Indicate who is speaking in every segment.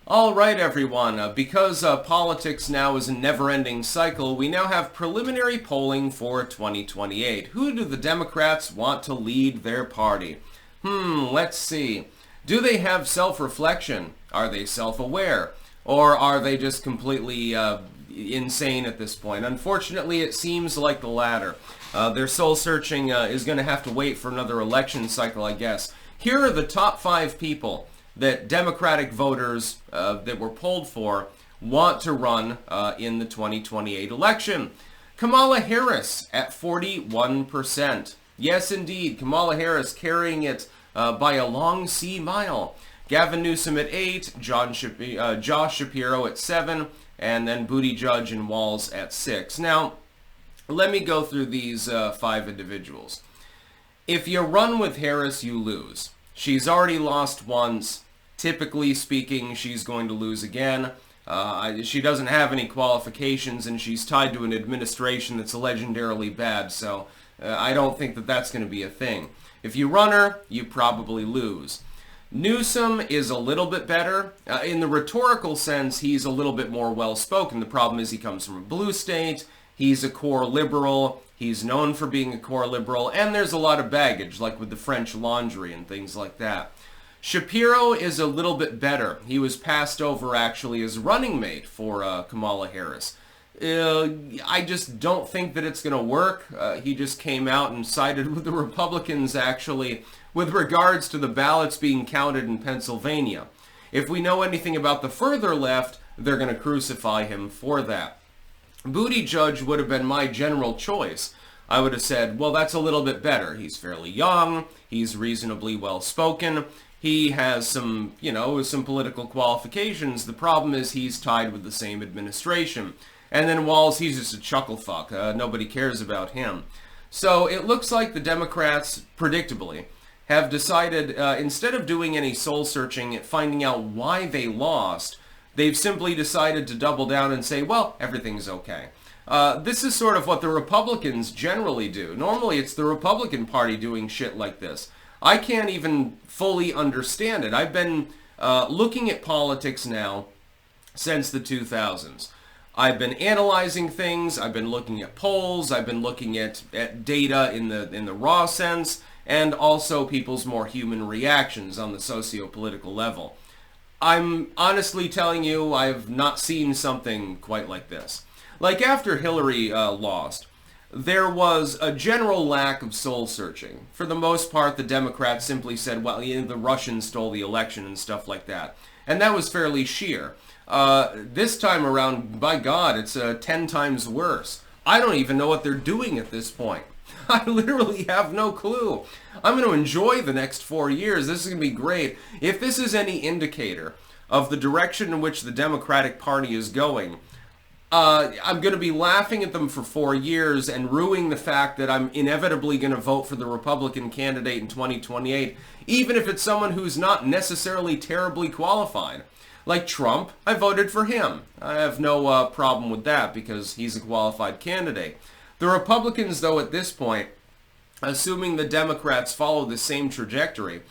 Speaker 1: All right, everyone. Because politics now is a never-ending cycle, we now have preliminary polling for 2028. Who do the Democrats want to lead their party? Let's see. Do they have self-reflection? Are they self-aware? Or are they just completely insane at this point? Unfortunately, it seems like the latter. Their soul-searching is going to have to wait for another election cycle, I guess. Here are the top 5 people that Democratic voters that were polled for want to run in the 2028 election. Kamala Harris at 41%. Yes, indeed, Kamala Harris carrying it by a long sea mile. Gavin Newsom at 8, Josh Shapiro at 7, and then Buttigieg and Walz at 6. Now, let me go through these 5 individuals. If you run with Harris, you lose. She's already lost once. Typically speaking, she's going to lose again. She doesn't have any qualifications, and she's tied to an administration that's legendarily bad, so I don't think that that's going to be a thing. If you run her, you probably lose. Newsom is a little bit better. In the rhetorical sense, he's a little bit more well-spoken. The problem is he comes from a blue state. He's a core liberal. He's known for being a core liberal, and there's a lot of baggage, like with the French Laundry and things like that. Shapiro is a little bit better. He was passed over, actually, as running mate for Kamala Harris. I just don't think that it's going to work. He just came out and sided with the Republicans, actually, with regards to the ballots being counted in Pennsylvania. If we know anything about the further left, they're going to crucify him for that. Buttigieg would have been my general choice. I would have said, well, that's a little bit better. He's fairly young. He's reasonably well-spoken. He has some political qualifications. The problem is he's tied with the same administration. And then Walz, he's just a chuckle fuck. Nobody cares about him. So it looks like the Democrats, predictably, have decided, instead of doing any soul-searching and finding out why they lost, they've simply decided to double down and say, well, everything's okay. This is sort of what the Republicans generally do. Normally, it's the Republican Party doing shit like this. I can't even fully understand it. I've been looking at politics now since the 2000s. I've been analyzing things. I've been looking at polls. I've been looking at data in the raw sense, and also people's more human reactions on the socio-political level. I'm honestly telling you, I've not seen something quite like this. Like after Hillary lost, there was a general lack of soul-searching. For the most part, the Democrats simply said, well, the Russians stole the election and stuff like that. And that was fairly sheer. This time around, by God, it's 10 times worse. I don't even know what they're doing at this point. I literally have no clue. I'm going to enjoy the next 4 years. This is going to be great. If this is any indicator of the direction in which the Democratic Party is going, I'm going to be laughing at them for 4 years and ruining the fact that I'm inevitably going to vote for the Republican candidate in 2028, even if it's someone who's not necessarily terribly qualified. Like Trump, I voted for him. I have no problem with that because he's a qualified candidate. The Republicans, though, at this point, assuming the Democrats follow the same trajectory,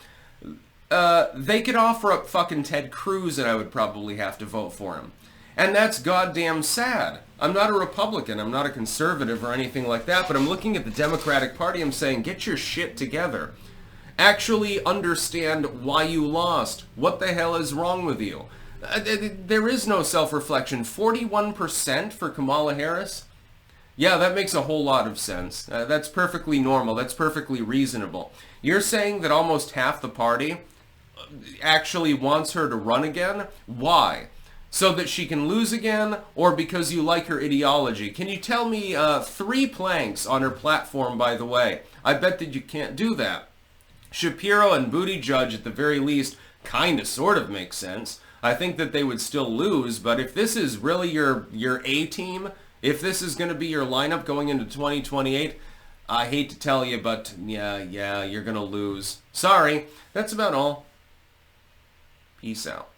Speaker 1: they could offer up fucking Ted Cruz and I would probably have to vote for him. And that's goddamn sad. I'm not a Republican, I'm not a conservative or anything like that, but I'm looking at the Democratic Party, I'm saying, get your shit together. Actually understand why you lost. What the hell is wrong with you? There is no self-reflection. 41% for Kamala Harris? Yeah, that makes a whole lot of sense. That's perfectly normal. That's perfectly reasonable. You're saying that almost half the party actually wants her to run again? Why? So that she can lose again, or because you like her ideology? Can you tell me 3 planks on her platform, by the way? I bet that you can't do that. Shapiro and Buttigieg, at the very least, kind of sort of make sense. I think that they would still lose, but if this is really your A-team, if this is going to be your lineup going into 2028, I hate to tell you, but yeah, you're going to lose. Sorry. That's about all. Peace out.